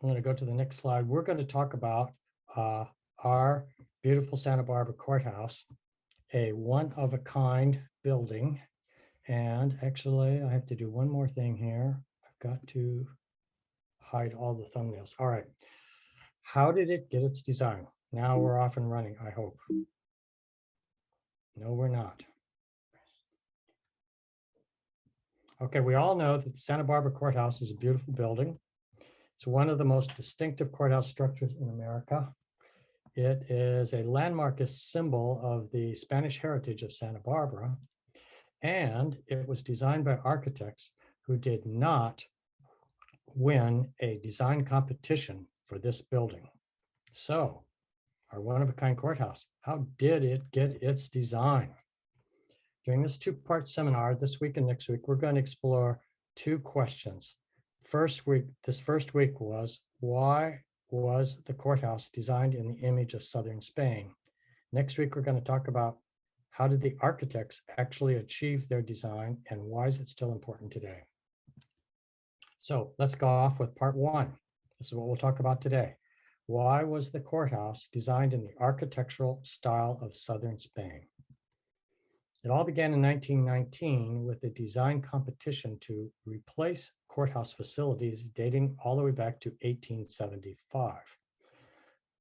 I'm going to go to the next slide. We're going to talk about our beautiful Santa Barbara Courthouse, a one-of-a-kind building. And actually, I have to do one more thing here. I've got to hide all the thumbnails. All right. How did it get its design? Now we're off and running, I hope. No, we're not. Okay, we all know that the Santa Barbara Courthouse is a beautiful building. It's one of the most distinctive courthouse structures in America. It is a landmark, a symbol of the Spanish heritage of Santa Barbara, and it was designed by architects who did not win a design competition for this building. So, our one-of-a-kind courthouse, how did it get its design? During this two-part seminar this week and next week, we're going to explore two questions. This first week was, why was the courthouse designed in the image of southern Spain? Next week, we're going to talk about how did the architects actually achieve their design and why is it still important today? So let's go off with part one. This is what we'll talk about today. Why was the courthouse designed in the architectural style of southern Spain? It all began in 1919 with a design competition to replace courthouse facilities dating all the way back to 1875.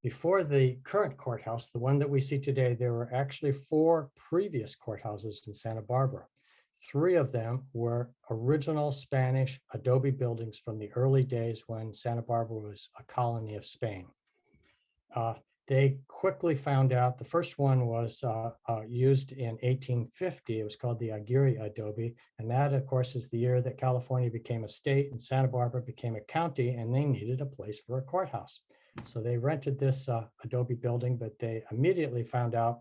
Before the current courthouse, the one that we see today, there were actually 4 previous courthouses in Santa Barbara. 3 of them were original Spanish adobe buildings from the early days when Santa Barbara was a colony of Spain. They quickly found out the first one was used in 1850. It was called the Aguirre adobe. And that, of course, is the year that California became a state and Santa Barbara became a county, and they needed a place for a courthouse. So they rented this adobe building, but they immediately found out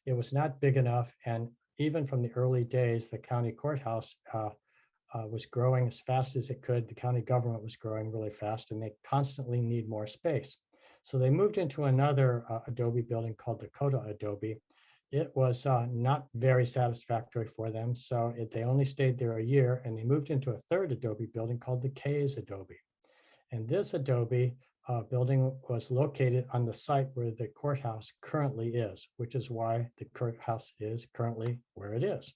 it was not big enough. And even from the early days, the county courthouse was growing as fast as it could. The county government was growing really fast, and they constantly need more space. So they moved into another adobe building called the Coda adobe. It was not very satisfactory for them, so they only stayed there a year, and they moved into a third adobe building called the K's adobe. And this adobe building was located on the site where the courthouse currently is, which is why the courthouse is currently where it is.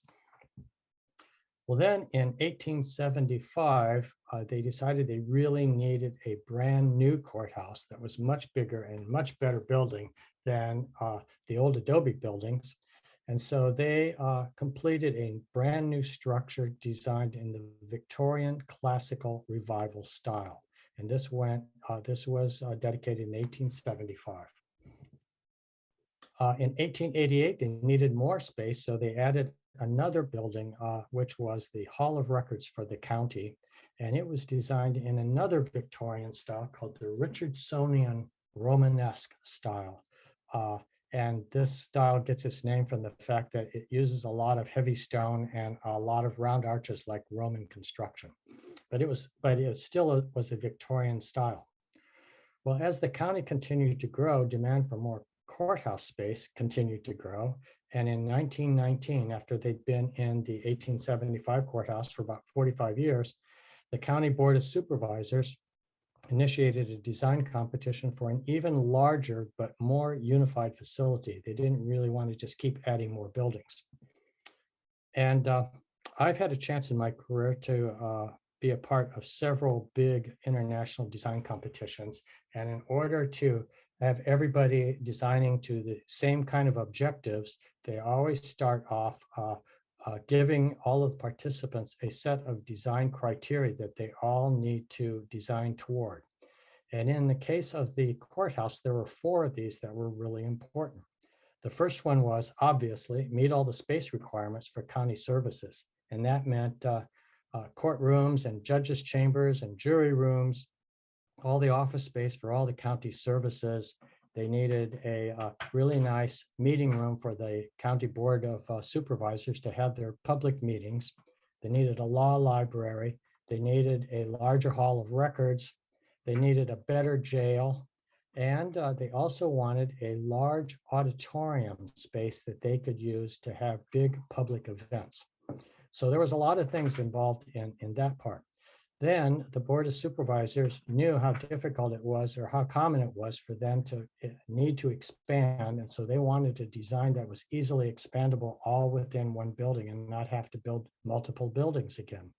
Well, then in 1875, they decided they really needed a brand new courthouse that was much bigger and much better building than the old adobe buildings. And so they completed a brand new structure designed in the Victorian classical revival style. And this was dedicated in 1875. In 1888, they needed more space, so they added another building, which was the Hall of Records for the county. And it was designed in another Victorian style called the Richardsonian Romanesque style. And this style gets its name from the fact that it uses a lot of heavy stone and a lot of round arches like Roman construction. But it still was a Victorian style. Well, as the county continued to grow, demand for more courthouse space continued to grow. And in 1919, after they'd been in the 1875 courthouse for about 45 years, the County Board of Supervisors initiated a design competition for an even larger but more unified facility. They didn't really want to just keep adding more buildings. And I've had a chance in my career to be a part of several big international design competitions. And in order to have everybody designing to the same kind of objectives, they always start off giving all of the participants a set of design criteria that they all need to design toward. And in the case of the courthouse, there were 4 of these that were really important. The first one was, obviously, meet all the space requirements for county services. And that meant courtrooms and judges' chambers and jury rooms, all the office space for all the county services. They needed a really nice meeting room for the county board of supervisors to have their public meetings. They needed a law library. They needed a larger hall of records. They needed a better jail. And they also wanted a large auditorium space that they could use to have big public events. So there was a lot of things involved in that part. Then the Board of Supervisors knew how difficult it was or how common it was for them to need to expand. And so they wanted a design that was easily expandable all within one building and not have to build multiple buildings again.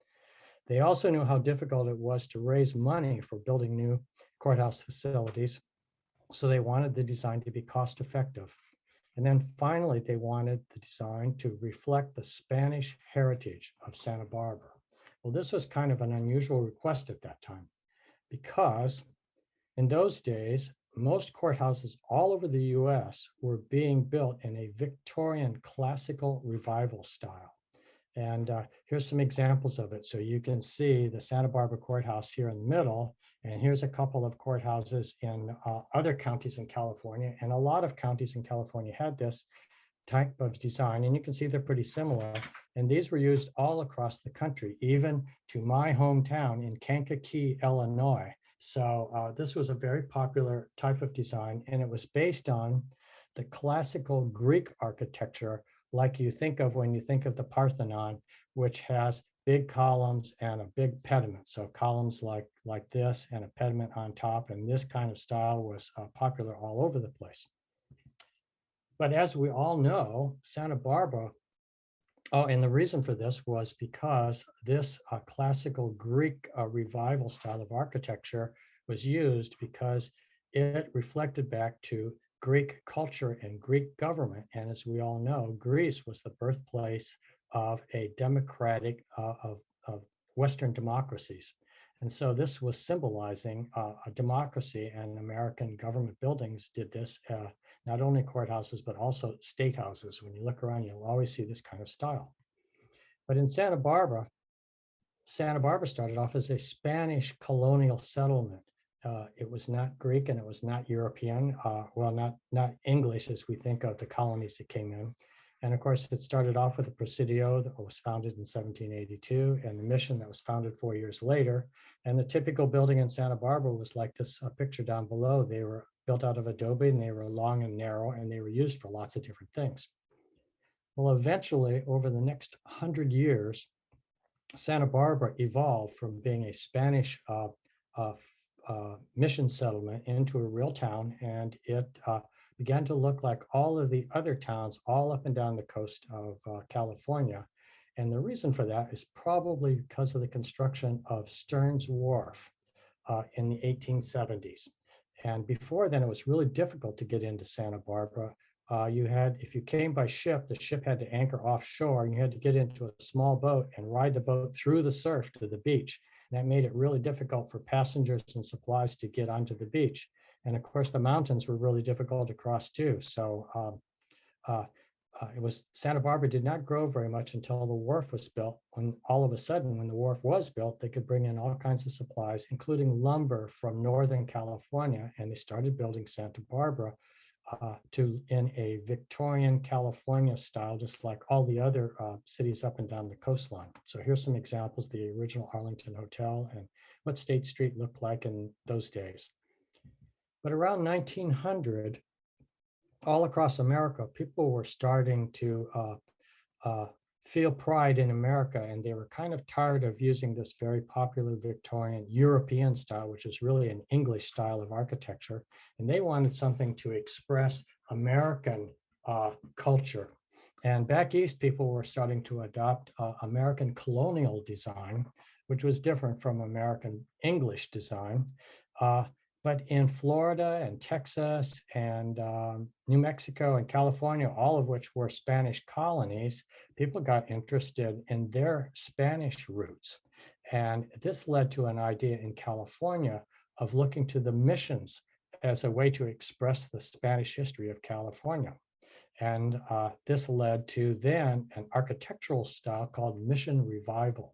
They also knew how difficult it was to raise money for building new courthouse facilities. So they wanted the design to be cost effective. And then finally, they wanted the design to reflect the Spanish heritage of Santa Barbara. Well, this was kind of an unusual request at that time because in those days, most courthouses all over the US were being built in a Victorian classical revival style. And here's some examples of it. So you can see the Santa Barbara Courthouse here in the middle. And here's a couple of courthouses in other counties in California. And a lot of counties in California had this type of design. And you can see they're pretty similar. And these were used all across the country, even to my hometown in Kankakee, Illinois. So this was a very popular type of design. And it was based on the classical Greek architecture like you think of when you think of the Parthenon, which has big columns and a big pediment. So columns like this and a pediment on top. And this kind of style was popular all over the place. But as we all know, Santa Barbara, and the reason for this was because this classical Greek revival style of architecture was used because it reflected back to Greek culture and Greek government. And as we all know, Greece was the birthplace of a democratic, of Western democracies. And so this was symbolizing a democracy, and American government buildings did this, not only courthouses, but also state houses. When you look around, you'll always see this kind of style. But in Santa Barbara started off as a Spanish colonial settlement. It was not Greek and it was not European, not English as we think of the colonies that came in. And of course, it started off with a presidio that was founded in 1782 and the mission that was founded 4 years later. And the typical building in Santa Barbara was like this picture down below. They were built out of adobe and they were long and narrow and they were used for lots of different things. Well, eventually, over the next 100 years, Santa Barbara evolved from being a Spanish mission settlement into a real town, and it began to look like all of the other towns all up and down the coast of California. And the reason for that is probably because of the construction of Stearns Wharf in the 1870s. And before then, it was really difficult to get into Santa Barbara. If you came by ship, the ship had to anchor offshore and you had to get into a small boat and ride the boat through the surf to the beach. And that made it really difficult for passengers and supplies to get onto the beach. And of course, the mountains were really difficult to cross too. So Santa Barbara did not grow very much until the wharf was built. When all of a sudden, when the wharf was built, they could bring in all kinds of supplies, including lumber from Northern California. And they started building Santa Barbara in a Victorian California style, just like all the other cities up and down the coastline. So here's some examples, the original Arlington Hotel and what State Street looked like in those days. But around 1900, all across America, people were starting to feel pride in America, and they were kind of tired of using this very popular Victorian European style, which is really an English style of architecture, and they wanted something to express American culture. And back east, people were starting to adopt American colonial design, which was different from American English design. But in Florida and Texas and New Mexico and California, all of which were Spanish colonies, people got interested in their Spanish roots. And this led to an idea in California of looking to the missions as a way to express the Spanish history of California. And this led to then an architectural style called Mission Revival.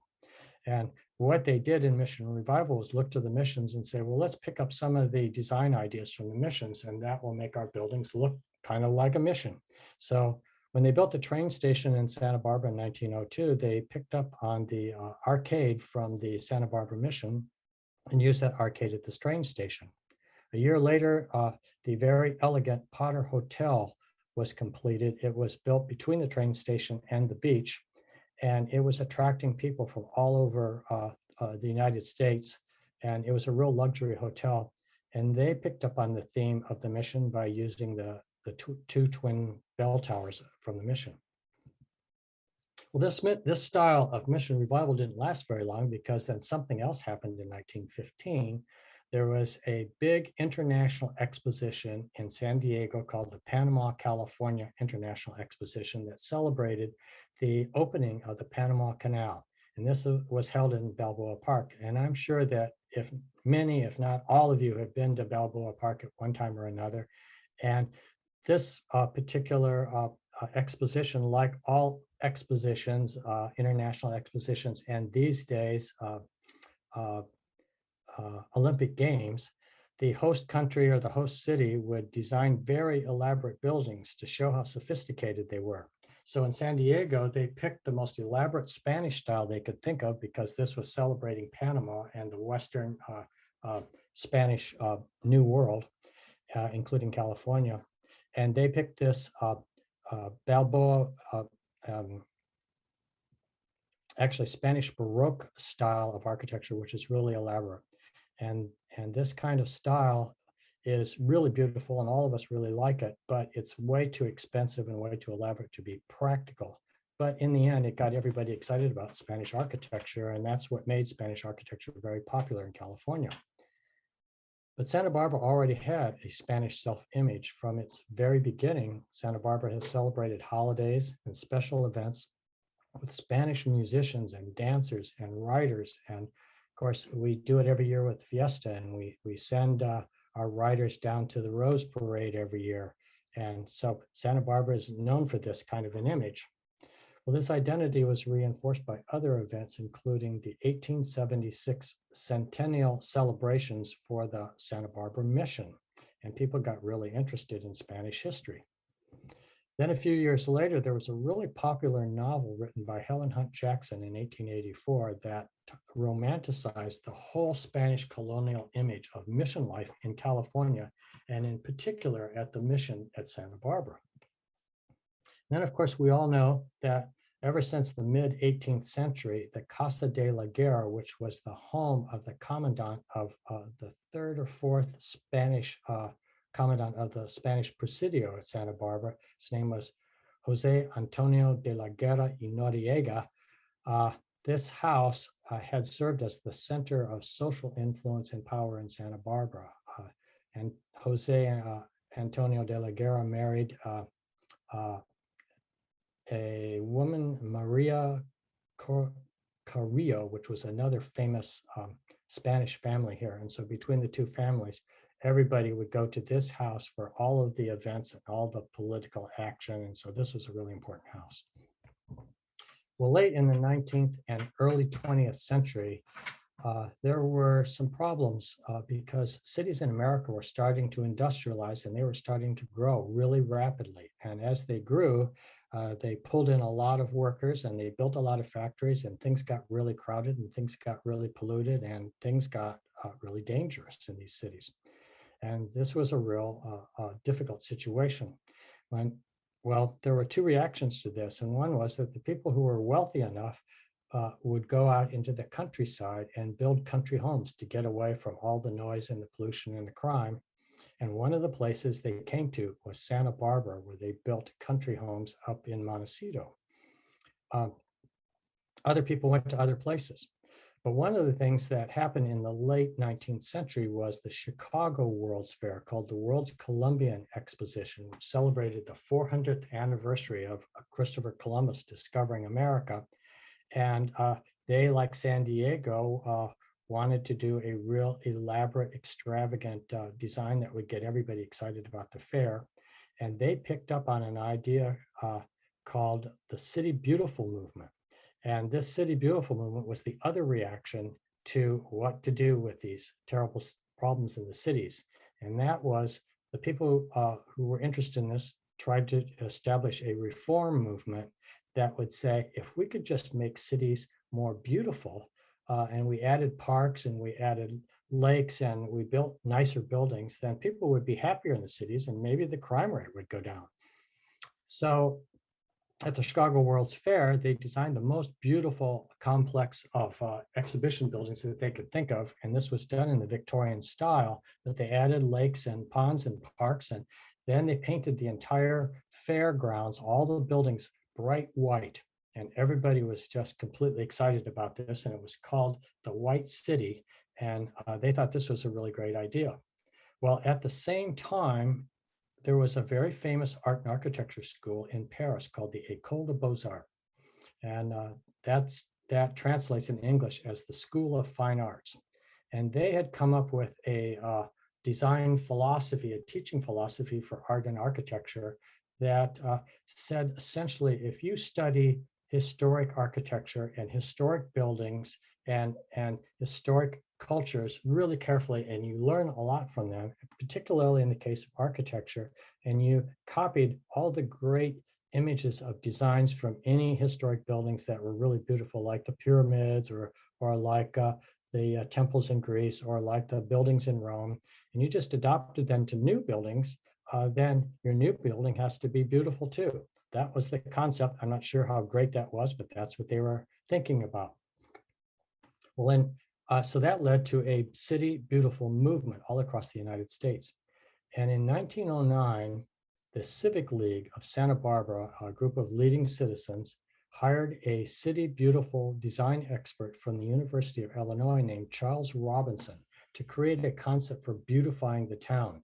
And what they did in Mission Revival was look to the missions and say, well, let's pick up some of the design ideas from the missions, and that will make our buildings look kind of like a mission. So when they built the train station in Santa Barbara in 1902, they picked up on the arcade from the Santa Barbara mission and used that arcade at this train station. A year later, the very elegant Potter Hotel was completed. It was built between the train station and the beach. And it was attracting people from all over the United States, and it was a real luxury hotel. And they picked up on the theme of the mission by using the two twin bell towers from the mission. Well, this style of mission revival didn't last very long, because then something else happened in 1915. There was a big international exposition in San Diego called the Panama, California International Exposition that celebrated the opening of the Panama Canal. And this was held in Balboa Park. And I'm sure that if many, if not all of you have been to Balboa Park at one time or another. And this particular exposition, like all expositions, international expositions, and these days, Olympic Games, the host country or the host city would design very elaborate buildings to show how sophisticated they were. So in San Diego, they picked the most elaborate Spanish style they could think of, because this was celebrating Panama and the Western Spanish New World, including California. And they picked this Balboa, actually Spanish Baroque style of architecture, which is really elaborate. And this kind of style is really beautiful, and all of us really like it, but it's way too expensive and way too elaborate to be practical. But in the end, it got everybody excited about Spanish architecture, and that's what made Spanish architecture very popular in California. But Santa Barbara already had a Spanish self-image. From its very beginning, Santa Barbara has celebrated holidays and special events with Spanish musicians and dancers and writers. And of course, we do it every year with Fiesta, and we send our writers down to the Rose Parade every year. And so Santa Barbara is known for this kind of an image. Well, this identity was reinforced by other events, including the 1876 centennial celebrations for the Santa Barbara Mission. And people got really interested in Spanish history. Then a few years later, there was a really popular novel written by Helen Hunt Jackson in 1884 that romanticized the whole Spanish colonial image of mission life in California, and in particular at the mission at Santa Barbara. Then, of course, we all know that ever since the mid-18th century, the Casa de la Guerra, which was the home of the commandant of the third or fourth Spanish commandant of the Spanish Presidio at Santa Barbara, his name was Jose Antonio de la Guerra y Noriega. This house had served as the center of social influence and power in Santa Barbara. And Jose Antonio de la Guerra married a woman, Maria Carrillo, which was another famous Spanish family here. And so between the two families, everybody would go to this house for all of the events and all the political action. And so this was a really important house. Well, late in the 19th and early 20th century, there were some problems because cities in America were starting to industrialize, and they were starting to grow really rapidly. And as they grew, they pulled in a lot of workers, and they built a lot of factories, and things got really crowded, and things got really polluted, and things got really dangerous in these cities. And this was a real difficult situation. Well, there were two reactions to this. And one was that the people who were wealthy enough would go out into the countryside and build country homes to get away from all the noise and the pollution and the crime. And one of the places they came to was Santa Barbara, where they built country homes up in Montecito. Other people went to other places. But one of the things that happened in the late 19th century was the Chicago World's Fair, called the World's Columbian Exposition, which celebrated the 400th anniversary of Christopher Columbus discovering America. And they, like San Diego, wanted to do a real elaborate, extravagant design that would get everybody excited about the fair. And they picked up on an idea called the City Beautiful movement. And this City Beautiful movement was the other reaction to what to do with these terrible problems in the cities. And that was the people who were interested in this tried to establish a reform movement that would say, if we could just make cities more beautiful, and we added parks and we added lakes and we built nicer buildings, then people would be happier in the cities, and maybe the crime rate would go down. So at the Chicago World's Fair, they designed the most beautiful complex of exhibition buildings that they could think of. And this was done in the Victorian style, but they added lakes and ponds and parks. And then they painted the entire fairgrounds, all the buildings bright white. And everybody was just completely excited about this. And it was called the White City. And they thought this was a really great idea. Well, at the same time, there was a very famous art and architecture school in Paris called the École des Beaux-Arts. And that translates in English as the School of Fine Arts. And they had come up with a design philosophy, a teaching philosophy for art and architecture that said essentially, if you study historic architecture and historic buildings and historic cultures really carefully, and you learn a lot from them, particularly in the case of architecture, and you copied all the great images of designs from any historic buildings that were really beautiful, like the pyramids or like the temples in Greece or like the buildings in Rome, and you just adopted them to new buildings, then your new building has to be beautiful too. That was the concept. I'm not sure how great that was, but that's what they were thinking about. Well, then, so that led to a City Beautiful movement all across the United States. And in 1909, the Civic League of Santa Barbara, a group of leading citizens, hired a City Beautiful design expert from the University of Illinois named Charles Robinson to create a concept for beautifying the town.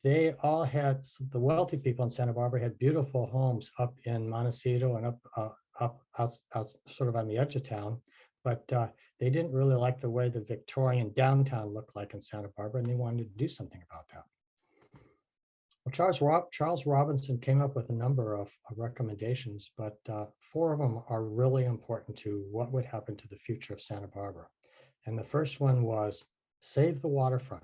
They all had, the wealthy people in Santa Barbara had beautiful homes up in Montecito and up out sort of on the edge of town, but they didn't really like the way the Victorian downtown looked like in Santa Barbara, and they wanted to do something about that. Well, Charles Robinson came up with a number of recommendations, but 4 of them are really important to what would happen to the future of Santa Barbara. And the first one was save the waterfront.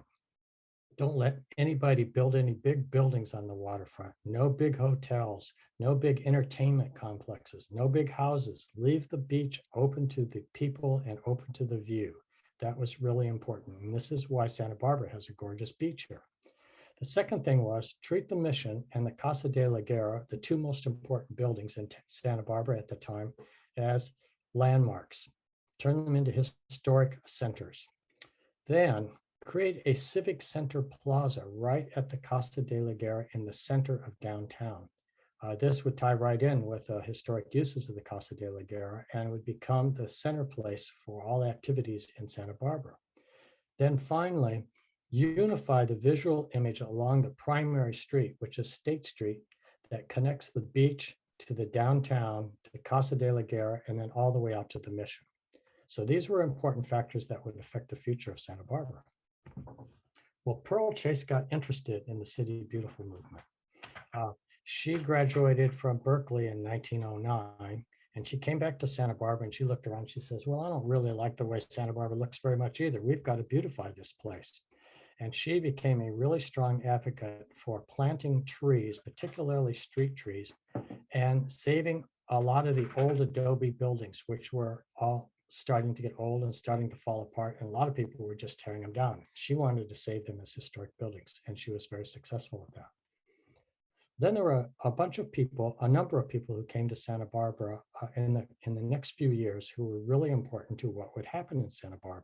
Don't let anybody build any big buildings on the waterfront. No big hotels, no big entertainment complexes, no big houses. Leave the beach open to the people and open to the view. That was really important. And this is why Santa Barbara has a gorgeous beach here. The second thing was treat the Mission and the Casa de la Guerra, the 2 most important buildings in Santa Barbara at the time, as landmarks. Turn them into historic centers. Then create a civic center plaza right at the Casa de la Guerra in the center of downtown. This would tie right in with historic uses of the Casa de la Guerra and would become the center place for all activities in Santa Barbara. Then finally, unify the visual image along the primary street, which is State Street, that connects the beach to the downtown, to Casa de la Guerra, and then all the way out to the Mission. So these were important factors that would affect the future of Santa Barbara. Well, Pearl Chase got interested in the City Beautiful movement. She graduated from Berkeley in 1909, and she came back to Santa Barbara and she looked around. She says, well, I don't really like the way Santa Barbara looks very much either. We've got to beautify this place. And she became a really strong advocate for planting trees, particularly street trees, and saving a lot of the old adobe buildings, which were all starting to get old and starting to fall apart. And a lot of people were just tearing them down. She wanted to save them as historic buildings, and she was very successful at that. Then there were a bunch of people, a number of people who came to Santa Barbara in the next few years who were really important to what would happen in Santa Barbara.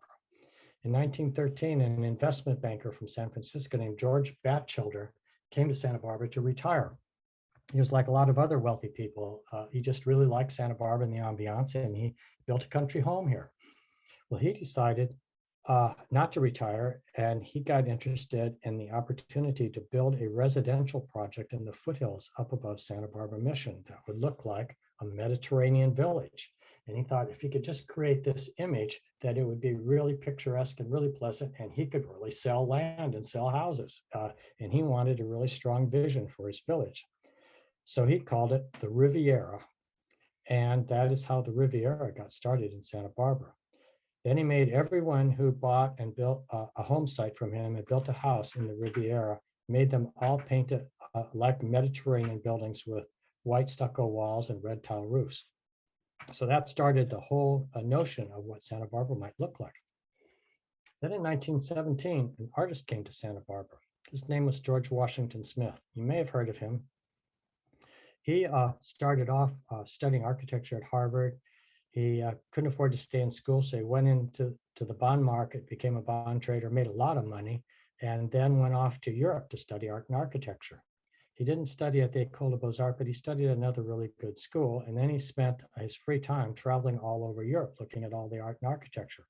In 1913, an investment banker from San Francisco named George Batchelder came to Santa Barbara to retire. He was like a lot of other wealthy people. He just really liked Santa Barbara and the ambiance, and he built a country home here. Well, he decided not to retire, and he got interested in the opportunity to build a residential project in the foothills up above Santa Barbara Mission that would look like a Mediterranean village. And he thought if he could just create this image, that it would be really picturesque and really pleasant, and he could really sell land and sell houses. And he wanted a really strong vision for his village. So he called it the Riviera. And that is how the Riviera got started in Santa Barbara. Then he made everyone who bought and built a home site from him and built a house in the Riviera, made them all painted like Mediterranean buildings with white stucco walls and red tile roofs. So that started the whole notion of what Santa Barbara might look like. Then in 1917, an artist came to Santa Barbara. His name was George Washington Smith. You may have heard of him. He started off studying architecture at Harvard. He couldn't afford to stay in school, so he went into the bond market, became a bond trader, made a lot of money, and then went off to Europe to study art and architecture. He didn't study at the École des Beaux-Arts, but he studied at another really good school, and then he spent his free time traveling all over Europe, looking at all the art and architecture.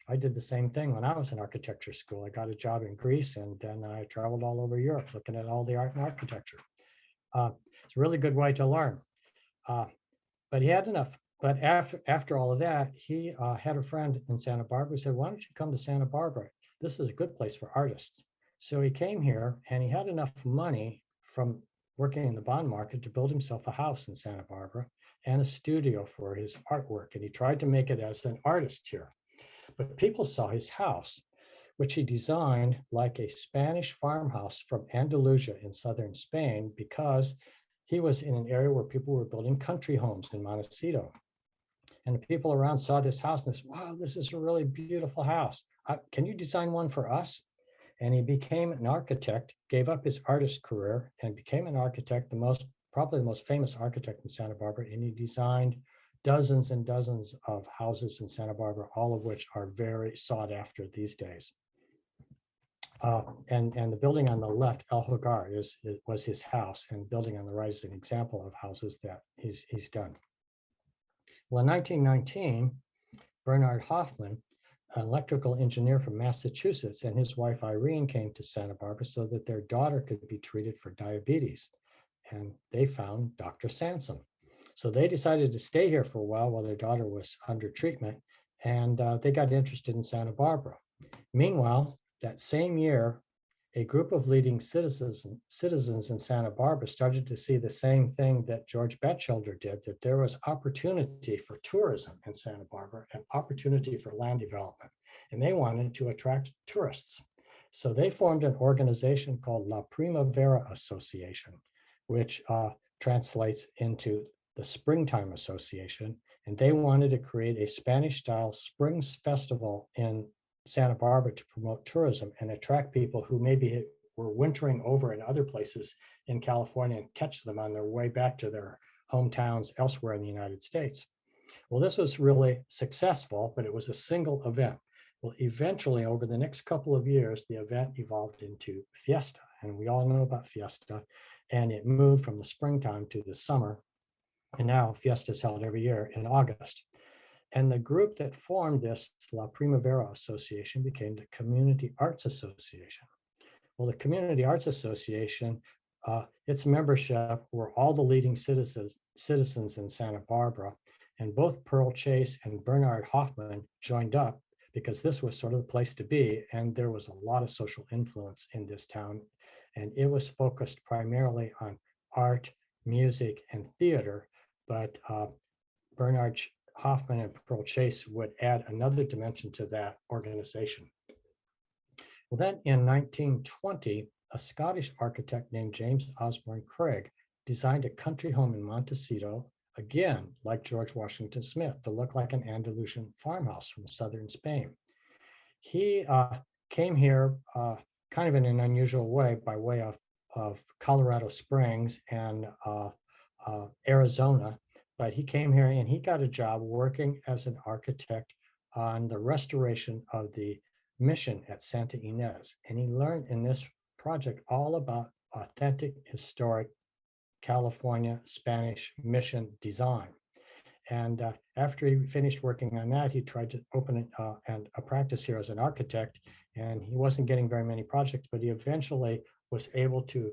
I did the same thing when I was in architecture school. I got a job in Greece, and then I traveled all over Europe, looking at all the art and architecture. It's a really good way to learn. But he had enough. But after all of that, he had a friend in Santa Barbara who said, why don't you come to Santa Barbara? This is a good place for artists. So he came here, and he had enough money from working in the bond market to build himself a house in Santa Barbara and a studio for his artwork. And he tried to make it as an artist here. But people saw his house, which he designed like a Spanish farmhouse from Andalusia in southern Spain, because he was in an area where people were building country homes in Montecito. And the people around saw this house and they said, wow, this is a really beautiful house. Can you design one for us? And he became an architect, gave up his artist career and became an architect, probably the most famous architect in Santa Barbara. And he designed dozens and dozens of houses in Santa Barbara, all of which are very sought after these days. And the building on the left, El Hogar, was his house, and building on the right is an example of houses that he's done. Well, in 1919, Bernard Hoffman, an electrical engineer from Massachusetts, and his wife Irene came to Santa Barbara so that their daughter could be treated for diabetes. And they found Dr. Sansom. So they decided to stay here for a while their daughter was under treatment, and they got interested in Santa Barbara. Meanwhile, that same year, a group of leading citizens in Santa Barbara started to see the same thing that George Batchelder did, that there was opportunity for tourism in Santa Barbara and opportunity for land development. And they wanted to attract tourists. So they formed an organization called La Primavera Association, which translates into the Springtime Association. And they wanted to create a Spanish-style Springs Festival in Santa Barbara to promote tourism and attract people who maybe were wintering over in other places in California and catch them on their way back to their hometowns elsewhere in the United States. Well, this was really successful, but it was a single event. Well, eventually, over the next couple of years, the event evolved into Fiesta, and we all know about Fiesta, and it moved from the springtime to the summer, and now Fiesta is held every year in August. And the group that formed this La Primavera Association became the Community Arts Association. Well, the Community Arts Association, its membership were all the leading citizens in Santa Barbara, and both Pearl Chase and Bernard Hoffman joined up because this was sort of the place to be, and there was a lot of social influence in this town, and it was focused primarily on art, music, and theater, but Bernard Hoffman and Pearl Chase would add another dimension to that organization. Well, then in 1920, a Scottish architect named James Osborne Craig designed a country home in Montecito, again, like George Washington Smith, to look like an Andalusian farmhouse from southern Spain. He came here kind of in an unusual way by way of Colorado Springs and Arizona. But he came here and he got a job working as an architect on the restoration of the mission at Santa Ynez. And he learned in this project all about authentic, historic California Spanish mission design. And after he finished working on that, he tried to open a practice here as an architect, and he wasn't getting very many projects, but he eventually was able to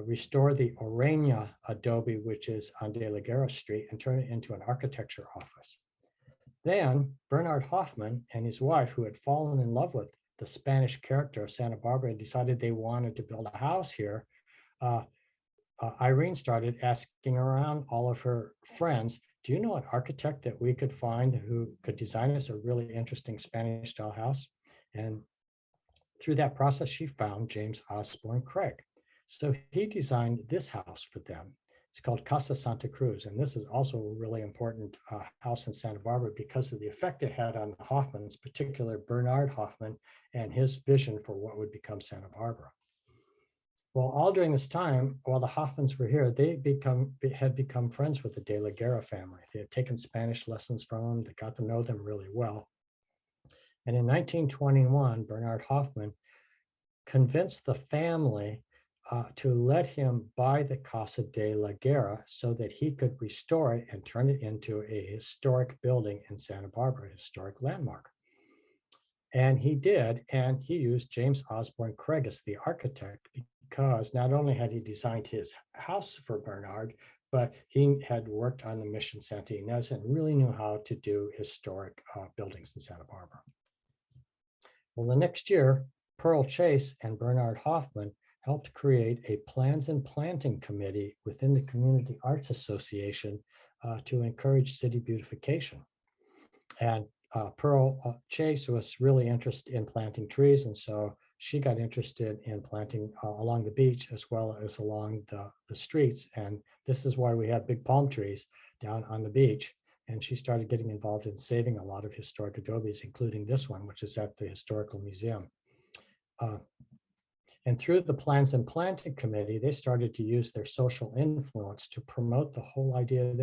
restore the Orena adobe, which is on De La Guerra Street, and turn it into an architecture office. Then Bernard Hoffman and his wife, who had fallen in love with the Spanish character of Santa Barbara, decided they wanted to build a house here. Irene started asking around all of her friends, do you know an architect that we could find who could design us a really interesting Spanish style house? And through that process, she found James Osborne Craig. So he designed this house for them. It's called Casa Santa Cruz. And this is also a really important house in Santa Barbara because of the effect it had on the Hoffmans, particularly Bernard Hoffman and his vision for what would become Santa Barbara. Well, all during this time, while the Hoffmans were here, they had become friends with the De la Guerra family. They had taken Spanish lessons from them. They got to know them really well. And in 1921, Bernard Hoffman convinced the family to let him buy the Casa de la Guerra so that he could restore it and turn it into a historic building in Santa Barbara, a historic landmark. And he did, and he used James Osborne Craig as the architect because not only had he designed his house for Bernard, but he had worked on the Mission Santa Ynez and really knew how to do historic buildings in Santa Barbara. Well, the next year, Pearl Chase and Bernard Hoffman helped create a plans and planting committee within the Community Arts Association to encourage city beautification. And Pearl Chase was really interested in planting trees, and so she got interested in planting along the beach as well as along the streets. And this is why we have big palm trees down on the beach. And she started getting involved in saving a lot of historic adobes, including this one, which is at the Historical Museum. And through the Plans and Planting Committee, they started to use their social influence to promote the whole idea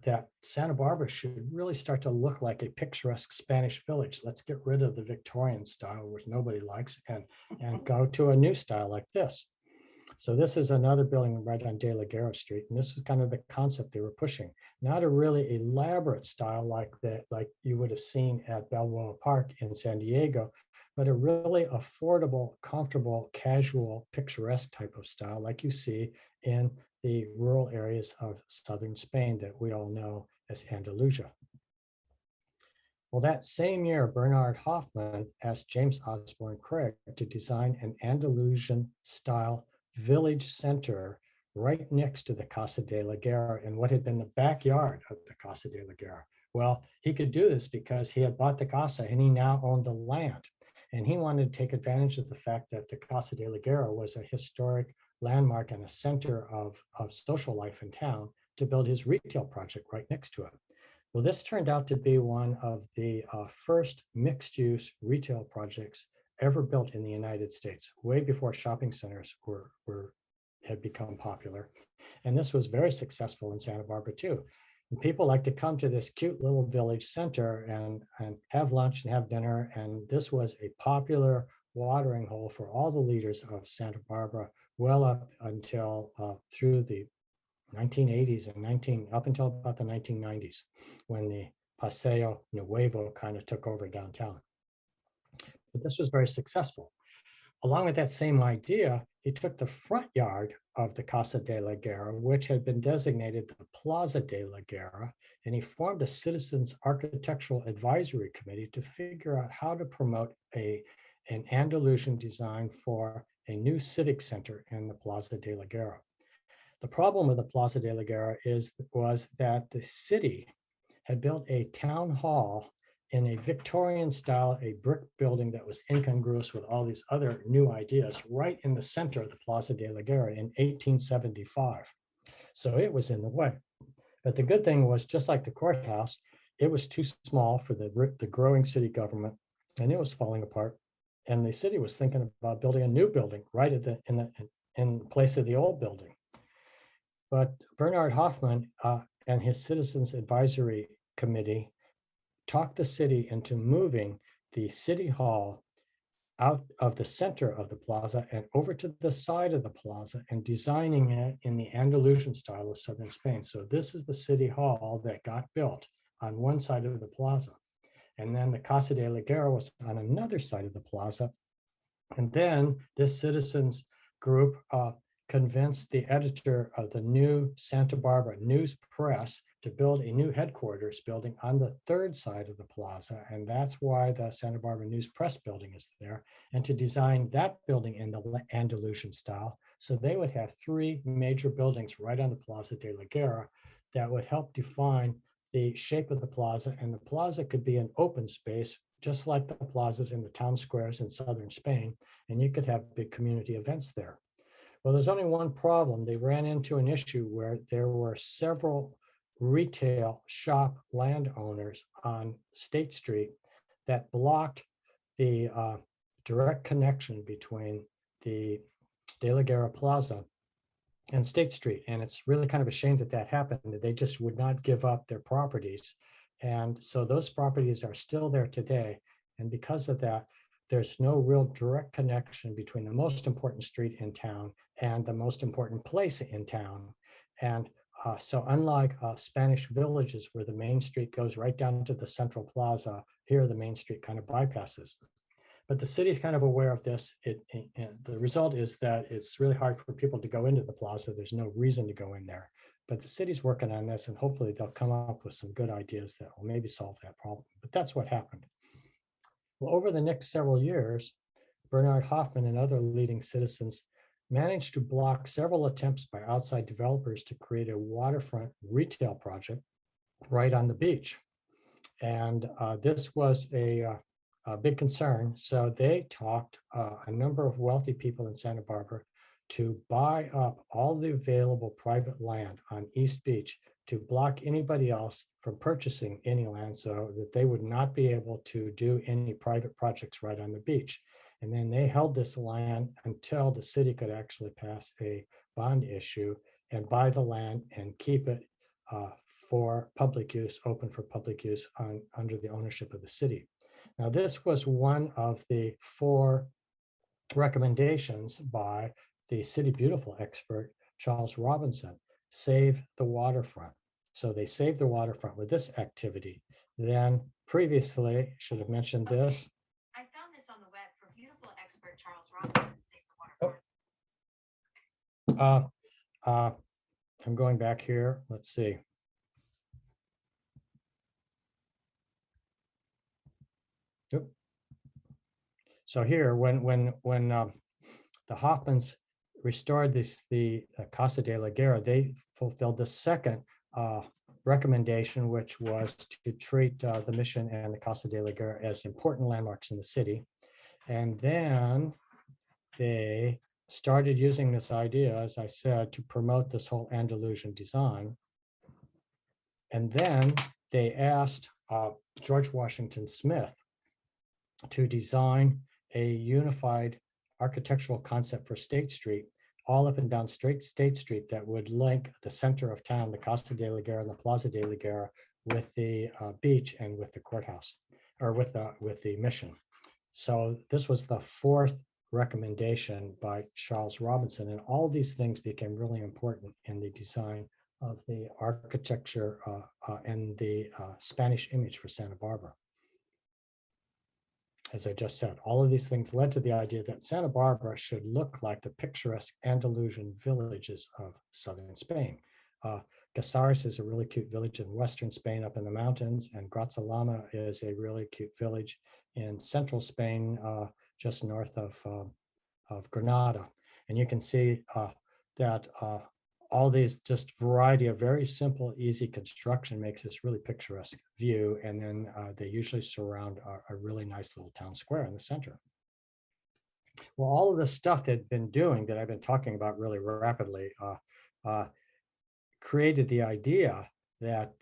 that Santa Barbara should really start to look like a picturesque Spanish village. Let's get rid of the Victorian style, which nobody likes, and go to a new style like this. So this is another building right on De La Guerra Street, and this was kind of the concept they were pushing. Not a really elaborate style like you would have seen at Balboa Park in San Diego, but a really affordable, comfortable, casual, picturesque type of style like you see in the rural areas of southern Spain that we all know as Andalusia. Well, that same year, Bernard Hoffman asked James Osborne Craig to design an Andalusian-style village center right next to the Casa de la Guerra in what had been the backyard of the Casa de la Guerra. Well, he could do this because he had bought the casa and he now owned the land. And he wanted to take advantage of the fact that the Casa de la Guerra was a historic landmark and a center of social life in town to build his retail project right next to it. Well, this turned out to be one of the first mixed-use retail projects ever built in the United States, way before shopping centers had become popular. And this was very successful in Santa Barbara too. And people like to come to this cute little village center and have lunch and have dinner. And this was a popular watering hole for all the leaders of Santa Barbara, well up until through the 1980s and up until about the 1990s, when the Paseo Nuevo kind of took over downtown. But this was very successful. Along with that same idea, he took the front yard of the Casa de la Guerra, which had been designated the Plaza de la Guerra, and he formed a Citizens Architectural Advisory Committee to figure out how to promote an Andalusian design for a new civic center in the Plaza de la Guerra. The problem with the Plaza de la Guerra was that the city had built a town hall in a Victorian style, a brick building that was incongruous with all these other new ideas right in the center of the Plaza de la Guerra in 1875. So it was in the way. But the good thing was, just like the courthouse, it was too small for the growing city government, and it was falling apart. And the city was thinking about building a new building right in place of the old building. But Bernard Hoffman and his Citizens Advisory Committee talked the city into moving the city hall out of the center of the plaza and over to the side of the plaza and designing it in the Andalusian style of southern Spain. So this is the city hall that got built on one side of the plaza. And then the Casa de la Guerra was on another side of the plaza. And then this citizens group convinced the editor of the new Santa Barbara News Press to build a new headquarters building on the third side of the plaza. And that's why the Santa Barbara News Press building is there. And to design that building in the Andalusian style. So they would have three major buildings right on the Plaza de la Guerra that would help define the shape of the plaza. And the plaza could be an open space, just like the plazas in the town squares in southern Spain. And you could have big community events there. Well, there's only one problem. They ran into an issue where there were several retail shop landowners on State Street that blocked the direct connection between the De La Guerra Plaza and State Street. And it's really kind of a shame that that happened, that they just would not give up their properties. And so those properties are still there today. And because of that, there's no real direct connection between the most important street in town and the most important place in town. And so unlike Spanish villages where the main street goes right down to the central plaza, here the main street kind of bypasses. But the city is kind of aware of this. The result is that it's really hard for people to go into the plaza. There's no reason to go in there. But the city's working on this, and hopefully they'll come up with some good ideas that will maybe solve that problem. But that's what happened. Well, over the next several years, Bernard Hoffman and other leading citizens managed to block several attempts by outside developers to create a waterfront retail project right on the beach. And this was a big concern. So they talked a number of wealthy people in Santa Barbara to buy up all the available private land on East Beach to block anybody else from purchasing any land so that they would not be able to do any private projects right on the beach. And then they held this land until the city could actually pass a bond issue and buy the land and keep it for public use, open for public use under the ownership of the city. Now, this was one of the 4 recommendations by the City Beautiful expert, Charles Robinson: save the waterfront. So they saved the waterfront with this activity. Then previously, should have mentioned this. I found this on the web from beautiful expert Charles Robinson, save the waterfront. I'm going back here. Let's see. Yep. So here, when the Hoffmans restored the Casa de la Guerra, they fulfilled the second recommendation, which was to treat the Mission and the Casa de la Guerra as important landmarks in the city. And then they started using this idea, as I said, to promote this whole Andalusian design. And then they asked George Washington Smith to design a unified architectural concept for State Street, all up and down State Street, that would link the center of town, the Casa de la Guerra and the Plaza de la Guerra, with the beach and with the courthouse, or with the Mission. So this was the 4th recommendation by Charles Robinson, and all these things became really important in the design of the architecture and the Spanish image for Santa Barbara. As I just said, all of these things led to the idea that Santa Barbara should look like the picturesque Andalusian villages of southern Spain. Casares is a really cute village in western Spain up in the mountains, and Grazalema is a really cute village in central Spain, just north of Granada. And you can see that all these just variety of very simple, easy construction makes this really picturesque view. And then they usually surround a really nice little town square in the center. Well, all of the stuff they've been doing that I've been talking about really rapidly created the idea that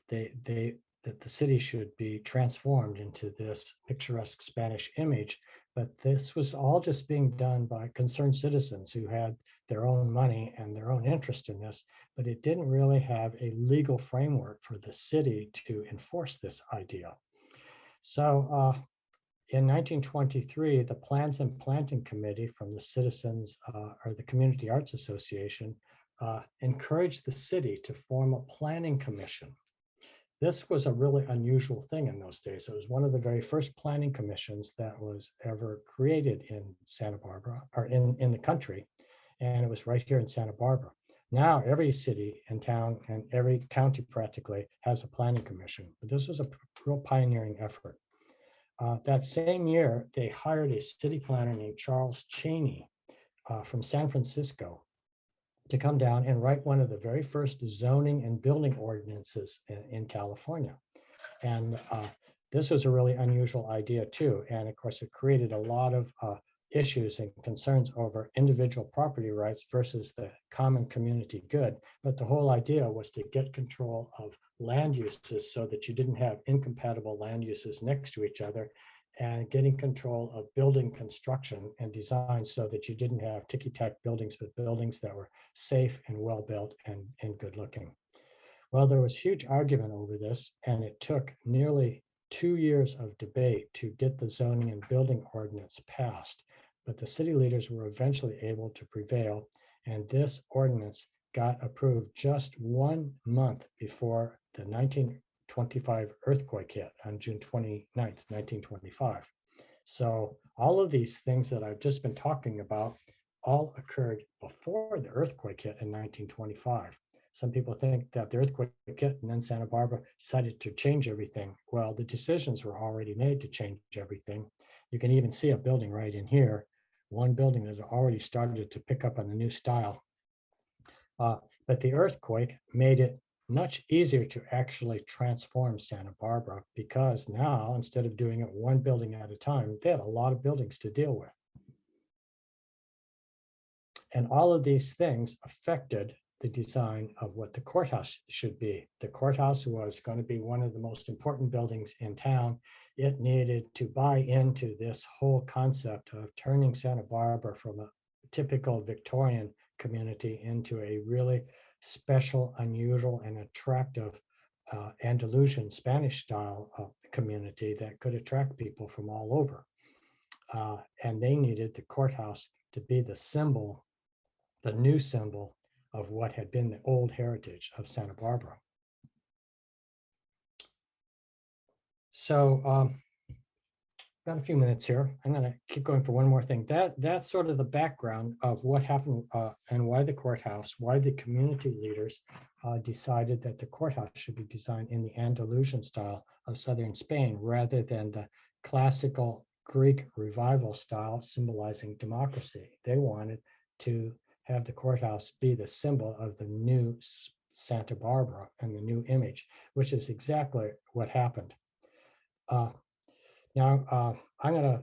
that the city should be transformed into this picturesque Spanish image. But this was all just being done by concerned citizens who had their own money and their own interest in this, but it didn't really have a legal framework for the city to enforce this idea. So in 1923, the Plans and Planting Committee from the Citizens or the Community Arts Association encouraged the city to form a planning commission. This was a really unusual thing in those days. It was one of the very first planning commissions that was ever created in Santa Barbara, or in the country, and it was right here in Santa Barbara. Now every city and town and every county practically has a planning commission, but this was a real pioneering effort. That same year, they hired a city planner named Charles Chaney from San Francisco to come down and write one of the very first zoning and building ordinances in California. And this was a really unusual idea too. And of course, it created a lot of issues and concerns over individual property rights versus the common community good. But the whole idea was to get control of land uses so that you didn't have incompatible land uses next to each other, and getting control of building construction and design so that you didn't have ticky-tack buildings, but buildings that were safe and well-built and good looking. Well, there was huge argument over this, and it took nearly 2 years of debate to get the zoning and building ordinance passed. But the city leaders were eventually able to prevail, and this ordinance got approved just 1 month before the 1925 earthquake hit on June 29th, 1925. So all of these things that I've just been talking about all occurred before the earthquake hit in 1925. Some people think that the earthquake hit and then Santa Barbara decided to change everything. Well, the decisions were already made to change everything. You can even see a building right in here, one building that already started to pick up on the new style. But the earthquake made it much easier to actually transform Santa Barbara, because now, instead of doing it one building at a time, they had a lot of buildings to deal with. And all of these things affected the design of what the courthouse should be. The courthouse was going to be one of the most important buildings in town. It needed to buy into this whole concept of turning Santa Barbara from a typical Victorian community into a really special, unusual, and attractive Andalusian Spanish style community that could attract people from all over. And they needed the courthouse to be the symbol, the new symbol of what had been the old heritage of Santa Barbara. So got a few minutes here. I'm going to keep going for one more thing. That's sort of the background of what happened and why the courthouse, why the community leaders decided that the courthouse should be designed in the Andalusian style of southern Spain rather than the classical Greek revival style symbolizing democracy. They wanted to have the courthouse be the symbol of the new Santa Barbara and the new image, which is exactly what happened. Now, I'm going to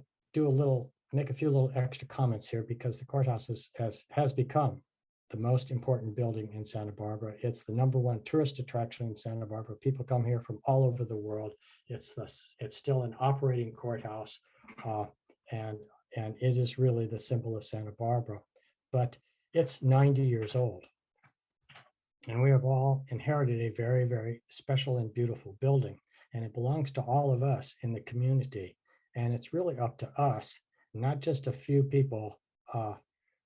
make a few little extra comments here, because the courthouse has become the most important building in Santa Barbara. It's the #1 tourist attraction in Santa Barbara. People come here from all over the world. It's still an operating courthouse, and it is really the symbol of Santa Barbara. But it's 90 years old. And we have all inherited a very, very special and beautiful building. And it belongs to all of us in the community. And it's really up to us, not just a few people,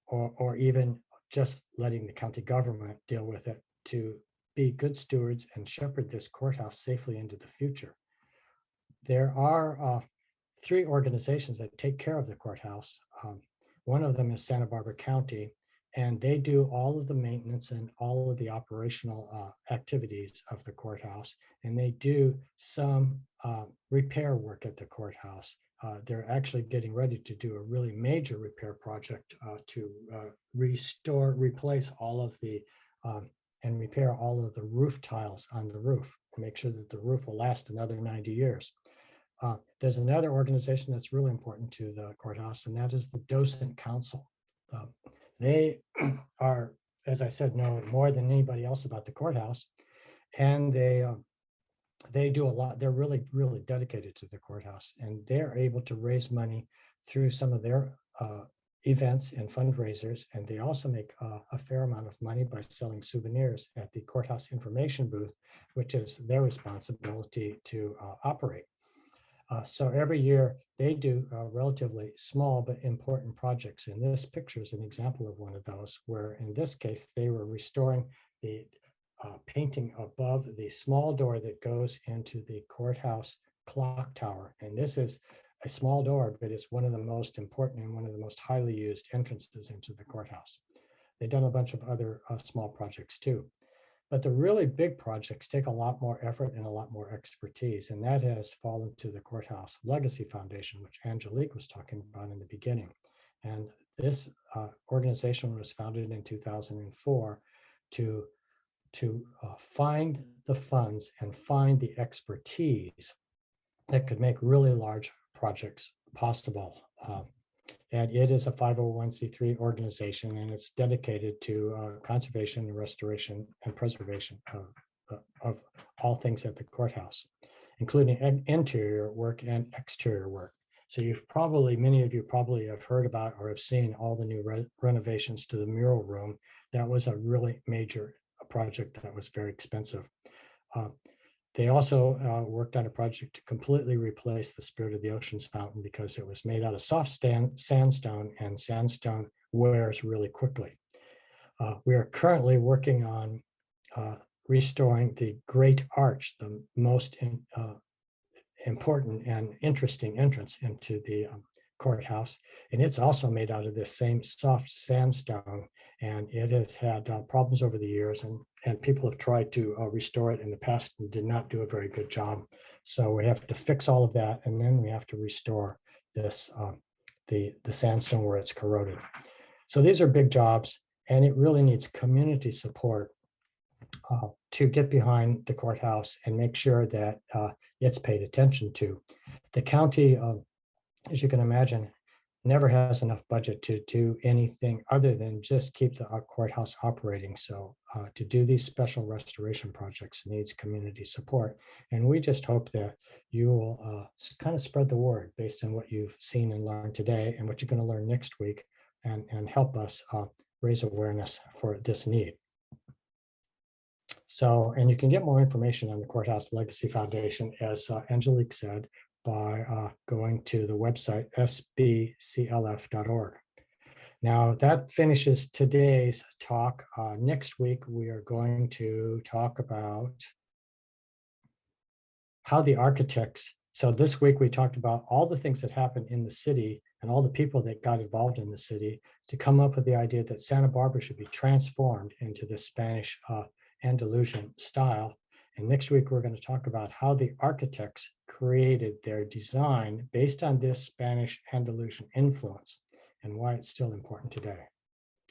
or even just letting the county government deal with it, to be good stewards and shepherd this courthouse safely into the future. There are 3 organizations that take care of the courthouse. One of them is Santa Barbara County, and they do all of the maintenance and all of the operational activities of the courthouse. And they do some repair work at the courthouse. They're actually getting ready to do a really major repair project to replace all of the, and repair all of the roof tiles on the roof, and make sure that the roof will last another 90 years. There's another organization that's really important to the courthouse, and that is the Docent Council. They are, as I said, know more than anybody else about the courthouse, and they do a lot. They're really, really dedicated to the courthouse, and they're able to raise money through some of their events and fundraisers. And they also make a fair amount of money by selling souvenirs at the courthouse information booth, which is their responsibility to operate. So every year they do relatively small but important projects. And this picture is an example of one of those, where in this case, they were restoring the painting above the small door that goes into the courthouse clock tower. And this is a small door, but it's one of the most important and one of the most highly used entrances into the courthouse. They've done a bunch of other small projects too. But the really big projects take a lot more effort and a lot more expertise, and that has fallen to the Courthouse Legacy Foundation, which Angelique was talking about in the beginning. And this organization was founded in 2004 to find the funds and find the expertise that could make really large projects possible. And it is a 501c3 organization, and it's dedicated to conservation and restoration and preservation of all things at the courthouse, including interior work and exterior work. So many of you probably have heard about or have seen all the new renovations to the mural room. That was a really major project that was very expensive. They also worked on a project to completely replace the Spirit of the Oceans fountain because it was made out of soft sandstone, and sandstone wears really quickly. We are currently working on restoring the Great Arch, the most important and interesting entrance into the courthouse. And it's also made out of this same soft sandstone. And it has had problems over the years, and people have tried to restore it in the past and did not do a very good job. So we have to fix all of that, and then we have to restore this, the sandstone where it's corroded. So these are big jobs, and it really needs community support to get behind the courthouse and make sure that it's paid attention to. The county, as you can imagine, never has enough budget to do anything other than just keep the courthouse operating. So to do these special restoration projects needs community support. And we just hope that you will kind of spread the word based on what you've seen and learned today and what you're going to learn next week, and help us raise awareness for this need. So, and you can get more information on the Courthouse Legacy Foundation, as Angelique said, by going to the website sbclf.org. Now that finishes today's talk. Next week, we are going to talk about how the architects, so this week we talked about all the things that happened in the city and all the people that got involved in the city to come up with the idea that Santa Barbara should be transformed into the Spanish Andalusian style. And next week, we're going to talk about how the architects created their design based on this Spanish Andalusian influence and why it's still important today.